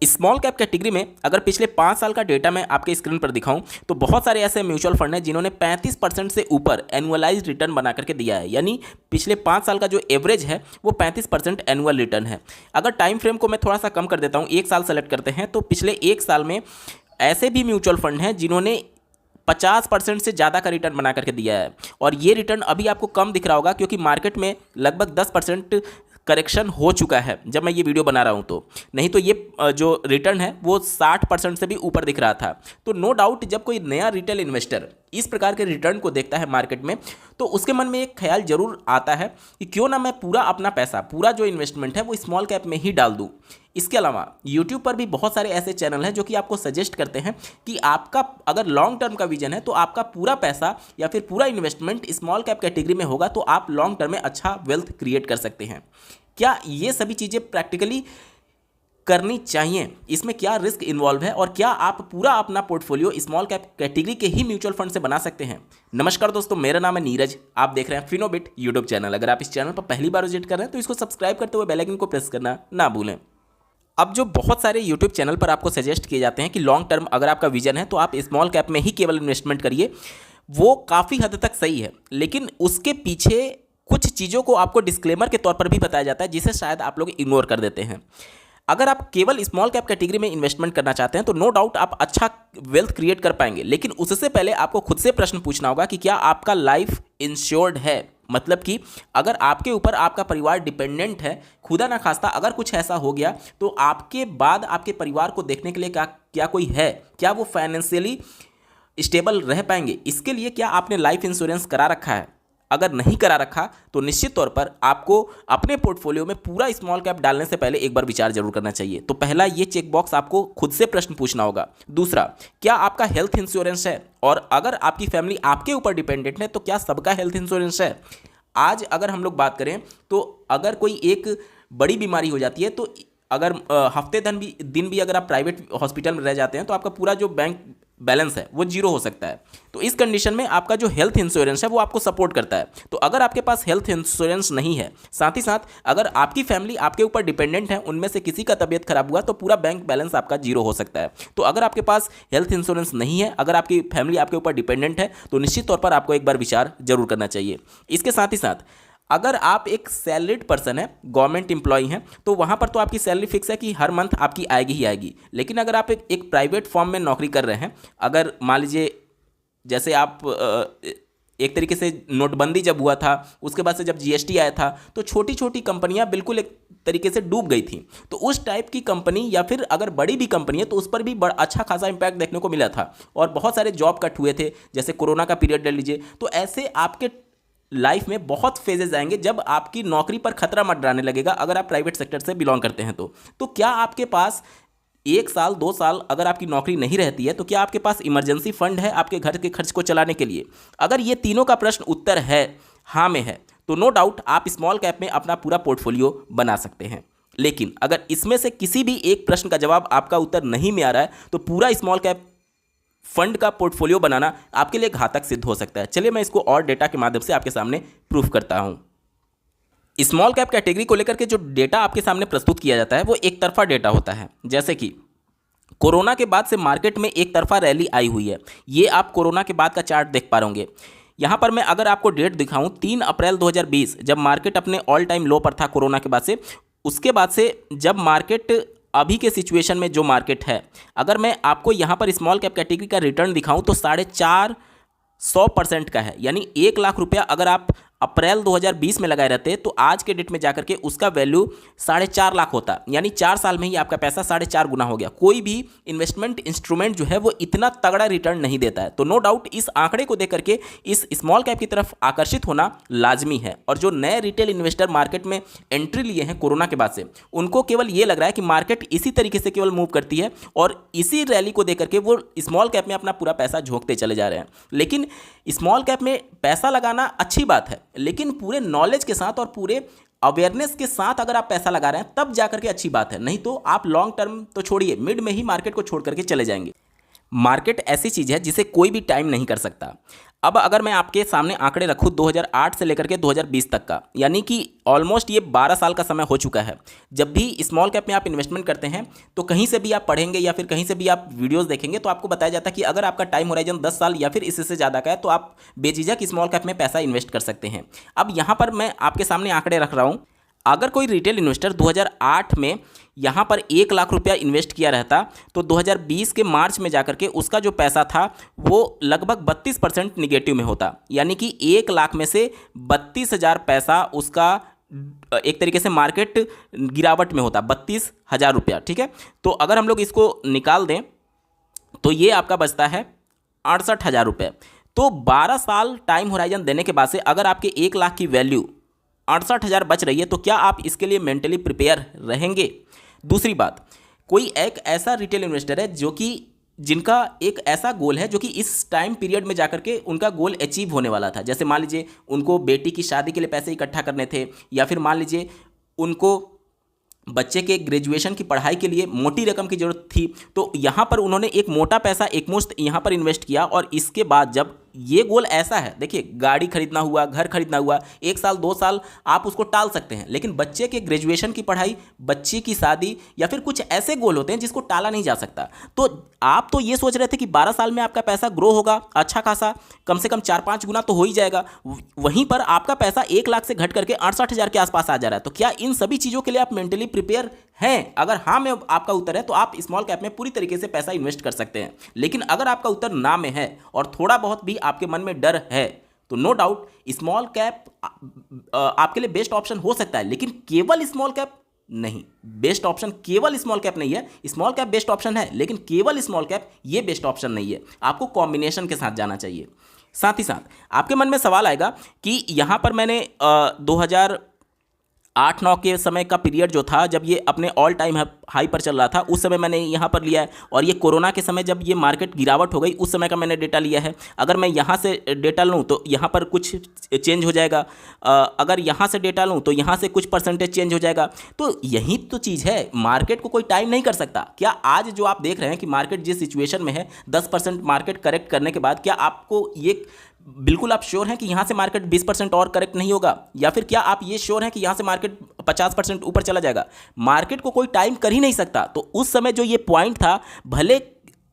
Small cap category में अगर पिछले 5 साल का डेटा मैं आपके स्क्रीन पर दिखाऊं तो बहुत सारे ऐसे म्यूचुअल फंड हैं जिन्होंने 35% से ऊपर एनुअलाइज रिटर्न बना करके दिया है। यानी पिछले 5 साल का जो एवरेज है वो 35% एनुअल रिटर्न है। अगर टाइम फ्रेम को मैं थोड़ा सा कम कर देता हूँ, 1 साल सेलेक्ट करते हैं, तो पिछले 1 साल में ऐसे भी म्यूचुअल फंड हैं जिन्होंने 50% से ज़्यादा का रिटर्न बना करके दिया है। और ये रिटर्न अभी आपको कम दिख रहा होगा क्योंकि मार्केट में लगभग 10% करेक्शन हो चुका है जब मैं ये वीडियो बना रहा हूँ। तो नहीं तो ये जो रिटर्न है वो 60% से भी ऊपर दिख रहा था। तो नो डाउट जब कोई नया रिटेल इन्वेस्टर इस प्रकार के रिटर्न को देखता है मार्केट में, तो उसके मन में एक ख्याल जरूर आता है कि क्यों ना मैं पूरा अपना पैसा, पूरा जो इन्वेस्टमेंट है वो स्मॉल कैप में ही डाल दूं। इसके अलावा यूट्यूब पर भी बहुत सारे ऐसे चैनल हैं जो कि आपको सजेस्ट करते हैं कि आपका अगर लॉन्ग टर्म का विजन है तो आपका पूरा पैसा या फिर पूरा इन्वेस्टमेंट स्मॉल कैप कैटेगरी में होगा तो आप लॉन्ग टर्म में अच्छा वेल्थ क्रिएट कर सकते हैं। क्या ये सभी चीज़ें प्रैक्टिकली करनी चाहिए? इसमें क्या रिस्क इन्वॉल्व है और क्या आप पूरा अपना पोर्टफोलियो स्मॉल कैप कैटेगरी के ही म्यूचुअल फंड से बना सकते हैं? नमस्कार दोस्तों, मेरा नाम है नीरज, आप देख रहे हैं फिनोबिट यूट्यूब चैनल। अगर आप इस चैनल पर पहली बार विजिट कर रहे हैं तो इसको सब्सक्राइब करते हुए बेल आइकन को प्रेस करना ना भूलें। अब जो बहुत सारे यूट्यूब चैनल पर आपको सजेस्ट किए जाते हैं कि लॉन्ग टर्म अगर आपका विजन है तो आप स्मॉल कैप में ही केवल इन्वेस्टमेंट करिए, वो काफ़ी हद तक सही है, लेकिन उसके पीछे कुछ चीज़ों को आपको डिस्क्लेमर के तौर पर भी बताया जाता है जिसे शायद आप लोग इग्नोर कर देते हैं। अगर आप केवल स्मॉल कैप कैटेगरी में इन्वेस्टमेंट करना चाहते हैं तो नो डाउट आप अच्छा वेल्थ क्रिएट कर पाएंगे, लेकिन उससे पहले आपको खुद से प्रश्न पूछना होगा कि क्या आपका लाइफ इंश्योर्ड है। मतलब कि अगर आपके ऊपर आपका परिवार डिपेंडेंट है, खुदा ना खास्ता अगर कुछ ऐसा हो गया तो आपके बाद आपके परिवार को देखने के लिए क्या कोई है, क्या वो फाइनेंशियली स्टेबल रह पाएंगे? इसके लिए क्या आपने लाइफ इंश्योरेंस करा रखा है? अगर नहीं करा रखा तो निश्चित तौर पर आपको अपने पोर्टफोलियो में पूरा स्मॉल कैप डालने से पहले एक बार विचार जरूर करना चाहिए। तो पहला ये चेक बॉक्स आपको खुद से प्रश्न पूछना होगा। दूसरा, क्या आपका हेल्थ इंश्योरेंस है? और अगर आपकी फैमिली आपके ऊपर डिपेंडेंट है तो क्या सबका हेल्थ इंश्योरेंस है? आज अगर हम लोग बात करें तो अगर कोई एक बड़ी बीमारी हो जाती है तो अगर हफ्ते दिन भी अगर आप प्राइवेट हॉस्पिटल में रह जाते हैं तो आपका पूरा जो बैंक बैलेंस है वो जीरो हो सकता है। तो इस कंडीशन में आपका जो हेल्थ इंश्योरेंस है वो आपको सपोर्ट करता है। तो अगर आपके पास हेल्थ इंश्योरेंस नहीं है, साथ ही साथ अगर आपकी फैमिली आपके ऊपर डिपेंडेंट है, उनमें से किसी का तबीयत खराब हुआ तो पूरा बैंक बैलेंस आपका जीरो हो सकता है। तो अगर आपके पास हेल्थ इंश्योरेंस नहीं है, अगर आपकी फैमिली आपके ऊपर डिपेंडेंट है तो निश्चित तौर पर आपको एक बार विचार जरूर करना चाहिए। इसके साथ ही साथ अगर आप एक सैलरीड पर्सन है, गवर्नमेंट एम्प्लॉय हैं, तो वहाँ पर तो आपकी सैलरी फिक्स है कि हर मंथ आपकी आएगी ही आएगी। लेकिन अगर आप एक प्राइवेट फॉर्म में नौकरी कर रहे हैं, अगर मान लीजिए जैसे आप एक तरीके से नोटबंदी जब हुआ था उसके बाद से जब जीएसटी आया था तो छोटी छोटी कंपनियां बिल्कुल एक तरीके से डूब गई थी। तो उस टाइप की कंपनी या फिर अगर बड़ी भी कंपनी है तो उस पर भी बड़ा अच्छा खासा इंपैक्ट देखने को मिला था और बहुत सारे जॉब कट हुए थे। जैसे कोरोना का पीरियड ले लीजिए, तो ऐसे आपके लाइफ में बहुत फेजेस आएंगे जब आपकी नौकरी पर खतरा मंडराने लगेगा अगर आप प्राइवेट सेक्टर से बिलोंग करते हैं। तो क्या आपके पास 1 साल 2 साल अगर आपकी नौकरी नहीं रहती है तो क्या आपके पास इमरजेंसी फंड है आपके घर के खर्च को चलाने के लिए? अगर ये तीनों का प्रश्न उत्तर है हाँ में है तो नो डाउट आप स्मॉल कैप में अपना पूरा पोर्टफोलियो बना सकते हैं। लेकिन अगर इसमें से किसी भी एक प्रश्न का जवाब आपका उत्तर नहीं में आ रहा है तो पूरा स्मॉल कैप फंड का पोर्टफोलियो बनाना आपके लिए घातक सिद्ध हो सकता है। चलिए मैं इसको और डेटा के माध्यम से आपके सामने प्रूफ करता हूं। स्मॉल कैप कैटेगरी को लेकर के जो डेटा आपके सामने प्रस्तुत किया जाता है वो एक तरफा डेटा होता है। जैसे कि कोरोना के बाद से मार्केट में एक तरफा रैली आई हुई है। ये आप कोरोना के बाद का चार्ट देख पा रहे होंगे। यहाँ पर मैं अगर आपको डेट दिखाऊं 3 अप्रैल 2020 जब मार्केट अपने ऑल टाइम लो पर था कोरोना के बाद से, उसके बाद से जब मार्केट अभी के सिचुएशन में जो मार्केट है, अगर मैं आपको यहाँ पर स्मॉल कैप कैटेगरी का रिटर्न दिखाऊं तो 450% का है। यानी 1 लाख रुपया अगर आप अप्रैल 2020 में लगाए रहते तो आज के डेट में जाकर के उसका वैल्यू 4.5 लाख होता। यानी 4 साल में ही आपका पैसा 4.5 गुना हो गया। कोई भी इन्वेस्टमेंट इंस्ट्रूमेंट जो है वो इतना तगड़ा रिटर्न नहीं देता है। तो नो डाउट इस आंकड़े को देख करके इस स्मॉल कैप की तरफ आकर्षित होना लाजमी है। और जो नए रिटेल इन्वेस्टर मार्केट में एंट्री लिए हैं कोरोना के बाद से, उनको केवल ये लग रहा है कि मार्केट इसी तरीके से केवल मूव करती है और इसी रैली को देख करके वो स्मॉल कैप में अपना पूरा पैसा झोंकते चले जा रहे हैं। लेकिन स्मॉल कैप में पैसा लगाना अच्छी बात है, लेकिन पूरे नॉलेज के साथ और पूरे अवेयरनेस के साथ अगर आप पैसा लगा रहे हैं तब जाकर के अच्छी बात है। नहीं तो आप लॉन्ग टर्म तो छोड़िए, मिड में ही मार्केट को छोड़ करके चले जाएंगे। मार्केट ऐसी चीज़ है जिसे कोई भी टाइम नहीं कर सकता। अब अगर मैं आपके सामने आंकड़े रखूँ 2008 से लेकर के 2020 तक का, यानी कि ऑलमोस्ट ये 12 साल का समय हो चुका है। जब भी स्मॉल कैप में आप इन्वेस्टमेंट करते हैं तो कहीं से भी आप पढ़ेंगे या फिर कहीं से भी आप वीडियोस देखेंगे तो आपको बताया जाता है कि अगर आपका टाइम होराइजन 10 साल या फिर इससे ज़्यादा का है तो आप बेझिझक स्मॉल कैप में पैसा इन्वेस्ट कर सकते हैं। अब यहाँ पर मैं आपके सामने आंकड़े रख रहा हूँ। अगर कोई रिटेल इन्वेस्टर 2008 में यहाँ पर 1 लाख रुपया इन्वेस्ट किया रहता तो 2020 के मार्च में जाकर के उसका जो पैसा था वो लगभग 32% निगेटिव में होता, यानी कि 1 लाख में से 32,000 पैसा उसका एक तरीके से मार्केट गिरावट में होता, 32,000 रुपया। ठीक है, तो अगर हम लोग इसको निकाल दें तो ये आपका बचता है 68,000 रुपये। तो 12 साल टाइम होराइजन देने के बाद से अगर आपके 1 लाख की वैल्यू 68,000 बच रही है तो क्या आप इसके लिए मेंटली प्रिपेयर रहेंगे? दूसरी बात, कोई एक ऐसा रिटेल इन्वेस्टर है जो कि जिनका एक ऐसा गोल है जो कि इस टाइम पीरियड में जाकर के उनका गोल अचीव होने वाला था। जैसे मान लीजिए उनको बेटी की शादी के लिए पैसे इकट्ठा करने थे, या फिर मान लीजिए उनको बच्चे के ग्रेजुएशन की पढ़ाई के लिए मोटी रकम की जरूरत थी, तो यहाँ पर उन्होंने एक मोटा पैसा एकमुश्त यहाँ पर इन्वेस्ट किया। और इसके बाद जब ये गोल ऐसा है, देखिए गाड़ी खरीदना हुआ, घर खरीदना हुआ, 1 साल 2 साल आप उसको टाल सकते हैं, लेकिन बच्चे के ग्रेजुएशन की पढ़ाई, बच्ची की शादी या फिर कुछ ऐसे गोल होते हैं जिसको टाला नहीं जा सकता। तो आप तो ये सोच रहे थे कि 12 साल में आपका पैसा ग्रो होगा अच्छा खासा, कम से कम 4-5 गुना तो हो ही जाएगा, वहीं पर आपका पैसा 1 लाख से घट करके 68,000 के आसपास आ जा रहा है। तो क्या इन सभी चीज़ों के लिए आप मेंटली प्रिपेयर हैं? अगर हाँ में आपका उत्तर है तो आप स्मॉल कैप में पूरी तरीके से पैसा इन्वेस्ट कर सकते हैं। लेकिन अगर आपका उत्तर ना में है और थोड़ा बहुत भी आपके मन में डर है तो नो डाउट स्मॉल कैप आपके लिए बेस्ट ऑप्शन हो सकता है, लेकिन केवल स्मॉल कैप नहीं। बेस्ट ऑप्शन केवल स्मॉल कैप नहीं है, स्मॉल कैप बेस्ट ऑप्शन है, लेकिन केवल स्मॉल कैप ये बेस्ट ऑप्शन नहीं है। आपको कॉम्बिनेशन के साथ जाना चाहिए। साथ ही साथ आपके मन में सवाल आएगा कि यहाँ पर मैंने 2008-9 के समय का पीरियड जो था जब ये अपने ऑल टाइम हाई पर चल रहा था, उस समय मैंने यहाँ पर लिया है, और ये कोरोना के समय जब ये मार्केट गिरावट हो गई उस समय का मैंने डेटा लिया है। अगर मैं यहाँ से डेटा लूँ तो यहाँ पर कुछ चेंज हो जाएगा, अगर यहाँ से डेटा लूँ तो यहाँ से कुछ परसेंटेज चेंज हो जाएगा। तो यही तो चीज़ है, मार्केट को कोई टाइम नहीं कर सकता। क्या आज जो आप देख रहे हैं कि मार्केट जिस सिचुएशन में है 10% मार्केट करेक्ट करने के बाद, क्या आपको ये बिल्कुल आप श्योर हैं कि यहाँ से मार्केट 20% और करेक्ट नहीं होगा? या फिर क्या आप ये श्योर हैं कि यहाँ से मार्केट 50% ऊपर चला जाएगा? मार्केट को कोई टाइम कर ही नहीं सकता। तो उस समय जो ये पॉइंट था, भले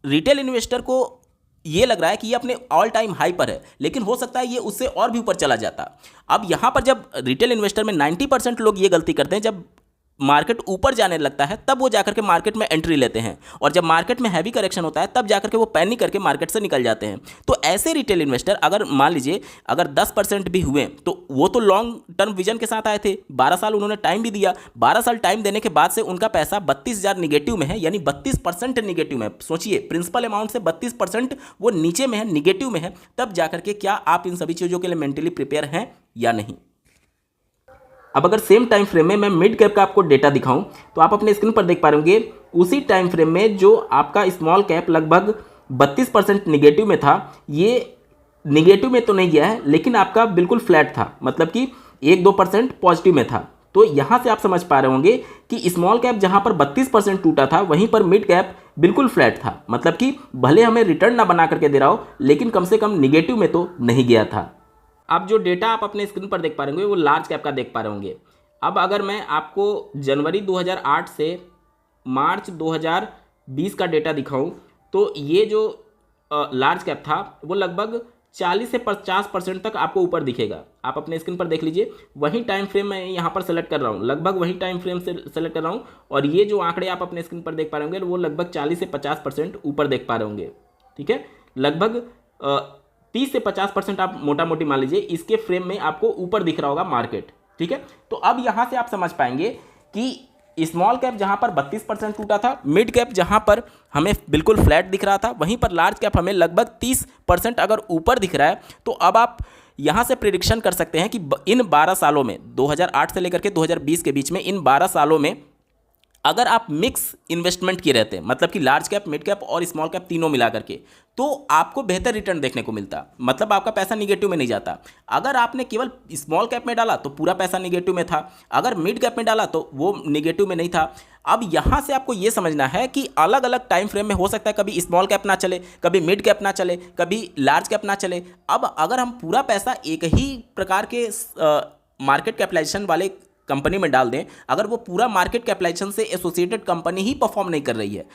रिटेल इन्वेस्टर को ये लग रहा है कि ये अपने ऑल टाइम हाई पर है, लेकिन हो सकता है ये उससे और भी ऊपर चला जाता। अब यहाँ पर जब रिटेल इन्वेस्टर में 90% लोग ये गलती करते हैं, जब मार्केट ऊपर जाने लगता है तब वो जाकर के मार्केट में एंट्री लेते हैं, और जब मार्केट में हैवी करेक्शन होता है तब जाकर के वो पैनिक करके मार्केट से निकल जाते हैं। तो ऐसे रिटेल इन्वेस्टर अगर मान लीजिए अगर 10% भी हुए तो वो तो लॉन्ग टर्म विजन के साथ आए थे, 12 साल उन्होंने टाइम भी दिया। 12 साल टाइम देने के बाद से उनका पैसा 32,000 निगेटिव में है, यानी 32% निगेटिव में। सोचिए, प्रिंसिपल अमाउंट से 32% वो नीचे में है, निगेटिव में है। तब जाकर के क्या आप इन सभी चीज़ों के लिए मेंटली प्रिपेयर हैं या नहीं? अब अगर सेम टाइम फ्रेम में मैं मिड कैप का आपको डेटा दिखाऊं तो आप अपने स्क्रीन पर देख पा रहे होंगे, उसी टाइम फ्रेम में जो आपका स्मॉल कैप लगभग 32% निगेटिव में था, ये निगेटिव में तो नहीं गया है, लेकिन आपका बिल्कुल फ्लैट था, मतलब कि 1-2% पॉजिटिव में था। तो यहाँ से आप समझ पा रहे होंगे कि स्मॉल कैप जहाँ पर 32% टूटा था, वहीं पर मिड कैप बिल्कुल फ्लैट था। मतलब कि भले हमें रिटर्न ना बना करके दे रहा हो, लेकिन कम से कम निगेटिव में तो नहीं गया था। अब जो डेटा आप अपने स्क्रीन पर देख पा रहे होंगे वो लार्ज कैप का देख पा रहे होंगे। अब अगर मैं आपको जनवरी 2008 से मार्च 2020 का डेटा दिखाऊं तो ये जो लार्ज कैप था वो लगभग 40 से 50% तक आपको ऊपर दिखेगा। आप अपने स्क्रीन पर देख लीजिए, वही टाइम फ्रेम मैं यहाँ पर सेलेक्ट कर रहा हूँ, लगभग वही टाइम फ्रेम से सेलेक्ट कर रहा हूँ, और ये जो आंकड़े आप अपने स्क्रीन पर देख पा रहे होंगे वो लगभग 40 से 50% ऊपर देख पा रहे होंगे। ठीक है, लगभग 30 से 50% आप मोटा मोटी मान लीजिए इसके फ्रेम में आपको ऊपर दिख रहा होगा मार्केट। ठीक है, तो अब यहां से आप समझ पाएंगे कि स्मॉल कैप जहां पर 32% टूटा था, मिड कैप जहां पर हमें बिल्कुल फ्लैट दिख रहा था, वहीं पर लार्ज कैप हमें लगभग 30% अगर ऊपर दिख रहा है, तो अब आप यहां से प्रिडिक्शन कर सकते हैं कि इन 12 सालों में 2008 से लेकर के 2020 के बीच में इन 12 सालों में अगर आप मिक्स इन्वेस्टमेंट किए रहते हैं, मतलब कि लार्ज कैप, मिड कैप और स्मॉल कैप तीनों मिला करके, तो आपको बेहतर रिटर्न देखने को मिलता, मतलब आपका पैसा निगेटिव में नहीं जाता। अगर आपने केवल स्मॉल कैप में डाला तो पूरा पैसा निगेटिव में था, अगर मिड कैप में डाला तो वो निगेटिव में नहीं था। अब यहाँ से आपको ये समझना है कि अलग अलग टाइम फ्रेम में हो सकता है कभी स्मॉल कैप ना चले, कभी मिड कैप ना चले, कभी लार्ज कैप ना चले। अब अगर हम पूरा पैसा एक ही प्रकार के मार्केट कैपिटलाइजेशन वाले कंपनी में डाल दें, अगर वो पूरा मार्केट कैपिटलाइजेशन से एसोसिएटेड कंपनी ही परफॉर्म नहीं कर रही है,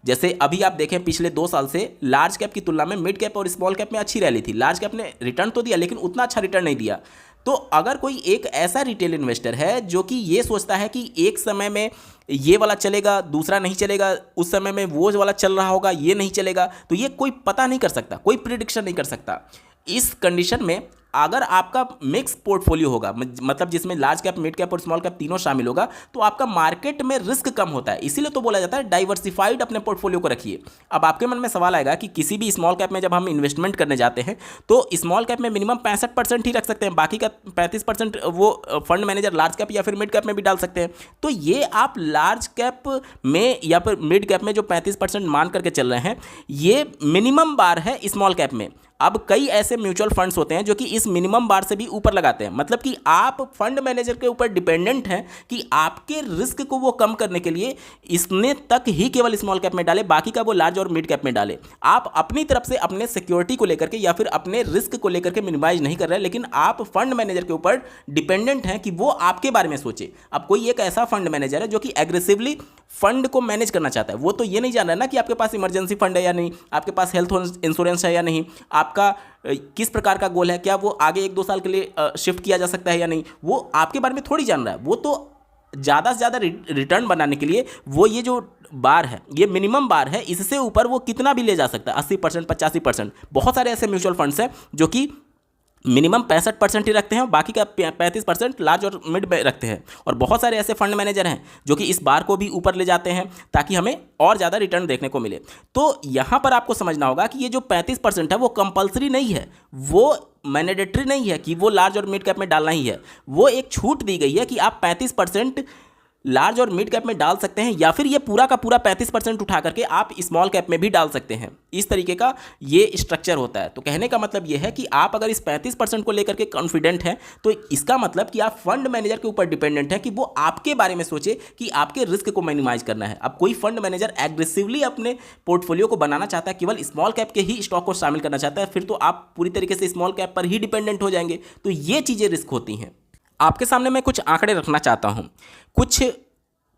जैसे अभी आप देखें पिछले 2 साल से लार्ज कैप की तुलना में मिड कैप और स्मॉल कैप में अच्छी रैली थी। लार्ज कैप ने रिटर्न तो दिया लेकिन उतना अच्छा रिटर्न नहीं दिया। तो अगर कोई एक ऐसा रिटेल इन्वेस्टर है जो कि ये सोचता है कि एक समय में ये वाला चलेगा, दूसरा नहीं चलेगा, उस समय में वो वाला चल रहा होगा, ये नहीं चलेगा, तो ये कोई पता नहीं कर सकता, कोई प्रिडिक्शन नहीं कर सकता। इस कंडीशन में अगर आपका मिक्स पोर्टफोलियो होगा, मतलब जिसमें लार्ज कैप, मिड कैप और स्मॉल कैप तीनों शामिल होगा, तो आपका मार्केट में रिस्क कम होता है। इसीलिए तो बोला जाता है डाइवर्सिफाइड अपने पोर्टफोलियो को रखिए। अब आपके मन में सवाल आएगा कि किसी भी स्मॉल कैप में जब हम इन्वेस्टमेंट करने जाते हैं तो स्मॉल कैप में मिनिमम 65% ही रख सकते हैं, बाकी का 35% वो फंड मैनेजर लार्ज कैप या फिर मिड कैप में भी डाल सकते हैं। तो ये आप लार्ज कैप में या फिर मिड कैप में जो 35% मान करके चल रहे हैं, ये मिनिमम बार है स्मॉल कैप में। अब कई ऐसे म्यूचुअल फंड्स होते हैं जो कि इस मिनिमम बार से भी ऊपर लगाते हैं, मतलब कि आप फंड मैनेजर के ऊपर डिपेंडेंट हैं कि आपके रिस्क को वो कम करने के लिए इसने तक ही केवल स्मॉल कैप में डाले, बाकी का वो लार्ज और मिड कैप में डाले। आप अपनी तरफ से अपने सिक्योरिटी को लेकर के या फिर अपने रिस्क को लेकर के मिनिमाइज नहीं कर रहे हैं, लेकिन आप फंड मैनेजर के ऊपर डिपेंडेंट हैं कि वो आपके बारे में सोचे। अब कोई एक ऐसा फंड मैनेजर है जो कि एग्रेसिवली फंड को मैनेज करना चाहता है, वो तो ये नहीं जान रहा है ना कि आपके पास इमरजेंसी फंड है या नहीं, आपके पास हेल्थ इंश्योरेंस है या नहीं, आपका किस प्रकार का गोल है, क्या वो आगे 1-2 साल के लिए शिफ्ट किया जा सकता है या नहीं, वो आपके बारे में थोड़ी जान रहा है। वो तो ज़्यादा से ज़्यादा रिटर्न बनाने के लिए वो ये जो बार है, ये मिनिमम बार है, इससे ऊपर वो कितना भी ले जा सकता है, 80%, 85%। बहुत सारे ऐसे म्यूचुअल फंड्स हैं जो कि मिनिमम 65% ही रखते हैं, बाकी का 35% लार्ज और मिड में रखते हैं। और बहुत सारे ऐसे फंड मैनेजर हैं जो कि इस बार को भी ऊपर ले जाते हैं ताकि हमें और ज़्यादा रिटर्न देखने को मिले। तो यहाँ पर आपको समझना होगा कि ये जो 35% है वो कंपलसरी नहीं है, वो मैंडेटरी नहीं है कि वो लार्ज और मिड कैप में डालना ही है। वो एक छूट दी गई है कि आप 35% लार्ज और मिड कैप में डाल सकते हैं, या फिर ये पूरा का पूरा 35% उठा करके आप स्मॉल कैप में भी डाल सकते हैं। इस तरीके का ये स्ट्रक्चर होता है। तो कहने का मतलब ये है कि आप अगर इस 35% को लेकर के कॉन्फिडेंट हैं तो इसका मतलब कि आप फंड मैनेजर के ऊपर डिपेंडेंट हैं कि वो आपके बारे में सोचे कि आपके रिस्क को मिनिमाइज करना है। अब कोई फंड मैनेजर एग्रेसिवली अपने पोर्टफोलियो को बनाना चाहता है, केवल स्मॉल कैप के ही स्टॉक को शामिल करना चाहता है, फिर तो आप पूरी तरीके से स्मॉल कैप पर ही डिपेंडेंट हो जाएंगे। तो ये चीज़ें रिस्क होती हैं। आपके सामने मैं कुछ आंकड़े रखना चाहता हूं, कुछ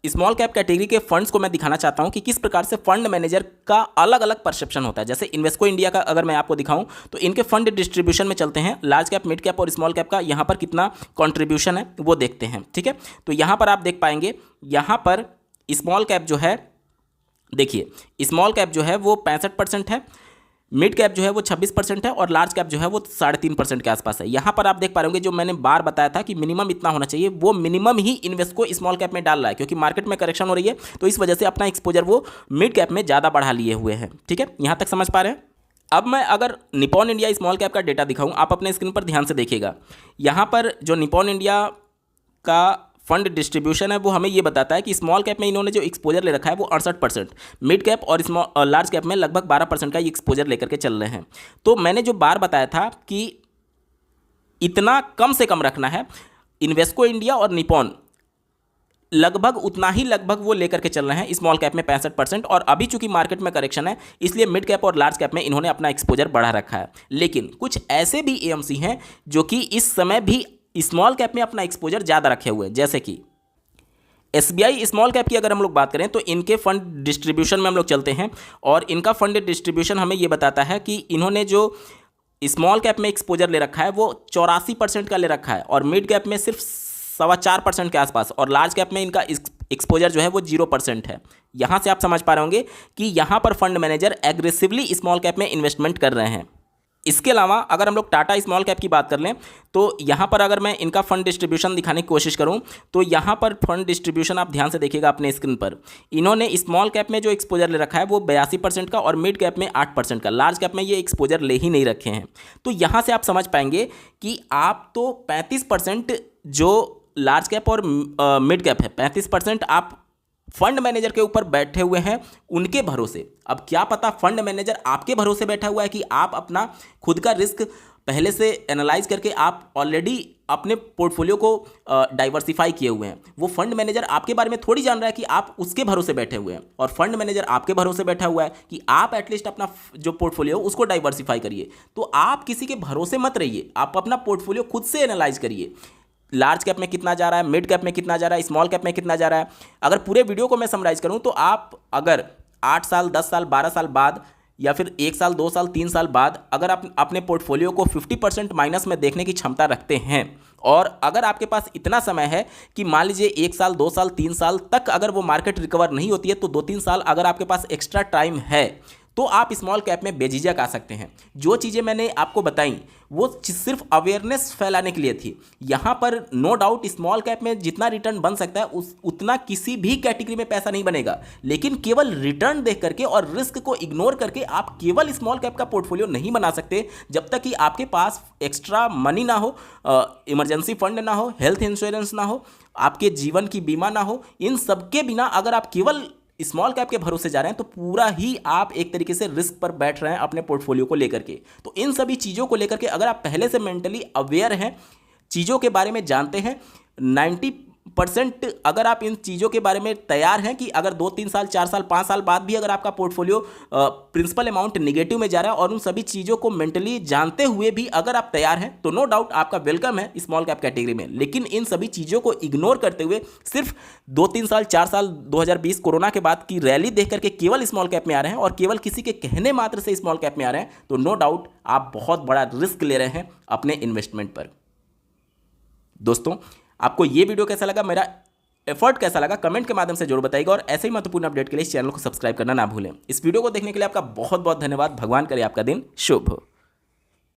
स्मॉल कैप कैटेगरी के फंड्स को मैं दिखाना चाहता हूं कि किस प्रकार से फंड मैनेजर का अलग अलग परसेप्शन होता है। जैसे इन्वेस्को इंडिया का अगर मैं आपको दिखाऊं तो इनके फंड डिस्ट्रीब्यूशन में चलते हैं, लार्ज कैप, मिड कैप और स्मॉल कैप का यहाँ पर कितना कॉन्ट्रीब्यूशन है वो देखते हैं। ठीक है, तो यहाँ पर आप देख पाएंगे, यहाँ पर स्मॉल कैप जो है, देखिए स्मॉल कैप जो है वो 65% है, मिड कैप जो है वो 26% है और लार्ज कैप जो है वो 3.5% के आसपास है। यहाँ पर आप देख पा रहे होंगे जो मैंने बार बताया था कि मिनिमम इतना होना चाहिए, वो मिनिमम ही इन्वेस्को स्मॉल कैप में डाल रहा है, क्योंकि मार्केट में करेक्शन हो रही है तो इस वजह से अपना एक्सपोजर वो मिड कैप में ज़्यादा बढ़ा लिए हुए हैं। ठीक है, यहाँ तक समझ पा रहे हैं। अब मैं अगर निपॉन इंडिया स्मॉल कैप का डेटा दिखाऊँ, आप अपने स्क्रीन पर ध्यान से देखिएगा। यहाँ पर जो निपॉन इंडिया का फंड डिस्ट्रीब्यूशन है वो हमें ये बताता है कि स्मॉल कैप में इन्होंने जो एक्सपोजर ले रखा है वो 68%, मिड कैप और लार्ज कैप में लगभग 12% का ये एक्सपोजर लेकर के चल रहे हैं। तो मैंने जो बार बताया था कि इतना कम से कम रखना है, इन्वेस्को इंडिया और निपॉन लगभग उतना ही लगभग वो लेकर के चल रहे हैं स्मॉल कैप में 65%। और अभी चूंकि मार्केट में करेक्शन है इसलिए मिड कैप और लार्ज कैप में इन्होंने अपना एक्सपोजर बढ़ा रखा है। लेकिन कुछ ऐसे भी एएमसी हैं जो कि इस समय भी स्मॉल कैप में अपना एक्सपोजर ज़्यादा रखे हुए हैं, जैसे कि एसबीआई स्मॉल कैप की अगर हम लोग बात करें तो इनके फंड डिस्ट्रीब्यूशन में हम लोग चलते हैं और इनका फंड डिस्ट्रीब्यूशन हमें ये बताता है कि इन्होंने जो स्मॉल कैप में एक्सपोजर ले रखा है वो 84% का ले रखा है और मिड कैप में सिर्फ 4.25% के आसपास, और लार्ज कैप में इनका एक्सपोजर जो है वो 0% है। यहाँ से आप समझ पा रहे होंगे कि यहाँ पर fund manager aggressively small cap में इन्वेस्टमेंट कर रहे हैं। इसके अलावा अगर हम लोग टाटा स्मॉल कैप की बात कर लें तो यहाँ पर अगर मैं इनका फंड डिस्ट्रीब्यूशन दिखाने की कोशिश करूँ तो यहाँ पर फंड डिस्ट्रीब्यूशन आप ध्यान से देखिएगा अपने स्क्रीन पर। इन्होंने स्मॉल कैप में जो एक्सपोजर ले रखा है वो 82% का और मिड कैप में 8% का, लार्ज कैप में ये एक्सपोजर ले ही नहीं रखे हैं। तो यहाँ से आप समझ पाएंगे कि आप तो 35% जो लार्ज कैप और मिड कैप है 35% आप फंड मैनेजर के ऊपर बैठे हुए हैं उनके भरोसे। अब क्या पता फंड मैनेजर आपके भरोसे बैठा हुआ है कि आप अपना खुद का रिस्क पहले से एनालाइज करके आप ऑलरेडी अपने पोर्टफोलियो को डाइवर्सिफाई किए हुए हैं। वो फंड मैनेजर आपके बारे में थोड़ी जान रहा है कि आप उसके भरोसे बैठे हुए हैं, और फंड मैनेजर आपके भरोसे बैठा हुआ है कि आप एटलीस्ट अपना जो पोर्टफोलियो उसको डाइवर्सिफाई करिए। तो आप किसी के भरोसे मत रहिए, आप अपना पोर्टफोलियो खुद से एनालाइज करिए। लार्ज कैप में कितना जा रहा है, मिड कैप में कितना जा रहा है, स्मॉल कैप में कितना जा रहा है। अगर पूरे वीडियो को मैं समराइज करूं तो आप अगर 8 साल 10 साल 12 साल बाद या फिर 1 साल 2 साल 3 साल बाद अगर आप अपने पोर्टफोलियो को 50% माइनस में देखने की क्षमता रखते हैं, और अगर आपके पास इतना समय है कि मान लीजिए 1 साल 2 साल 3 साल तक अगर वो मार्केट रिकवर नहीं होती है, तो 2-3 साल अगर आपके पास एक्स्ट्रा टाइम है तो आप स्मॉल कैप में बेझिझक आ सकते हैं। जो चीज़ें मैंने आपको बताई वो सिर्फ अवेयरनेस फैलाने के लिए थी। यहाँ पर नो डाउट स्मॉल कैप में जितना रिटर्न बन सकता है उतना किसी भी कैटेगरी में पैसा नहीं बनेगा, लेकिन केवल रिटर्न देख करके और रिस्क को इग्नोर करके आप केवल स्मॉल कैप का पोर्टफोलियो नहीं बना सकते जब तक कि आपके पास एक्स्ट्रा मनी ना हो, इमरजेंसी फंड ना हो, हेल्थ इंश्योरेंस ना हो, आपके जीवन की बीमा ना हो। इन सब के बिना अगर आप केवल स्मॉल कैप के भरोसे जा रहे हैं तो पूरा ही आप एक तरीके से रिस्क पर बैठ रहे हैं अपने पोर्टफोलियो को लेकर के। तो इन सभी चीज़ों को लेकर के अगर आप पहले से मेंटली अवेयर हैं, चीज़ों के बारे में जानते हैं, 90% अगर आप इन चीज़ों के बारे में तैयार हैं कि अगर 2-3 साल 4 साल 5 साल बाद भी अगर आपका पोर्टफोलियो प्रिंसिपल अमाउंट निगेटिव में जा रहा है और उन सभी चीज़ों को मेंटली जानते हुए भी अगर आप तैयार हैं, तो नो डाउट आपका वेलकम है स्मॉल कैप कैटेगरी में। लेकिन इन सभी चीज़ों को इग्नोर करते हुए सिर्फ 2-3 साल 4 साल 2020 कोरोना के बाद की रैली देख करके केवल स्मॉल कैप में आ रहे हैं और केवल किसी के कहने मात्र से स्मॉल कैप में आ रहे हैं, तो नो डाउट आप बहुत बड़ा रिस्क ले रहे हैं अपने इन्वेस्टमेंट पर। दोस्तों, आपको ये वीडियो कैसा लगा, मेरा एफर्ट कैसा लगा, कमेंट के माध्यम से जरूर बताइएगा, और ऐसे ही महत्वपूर्ण अपडेट के लिए इस चैनल को सब्सक्राइब करना ना भूलें। इस वीडियो को देखने के लिए आपका बहुत बहुत धन्यवाद। भगवान करे आपका दिन शुभ हो।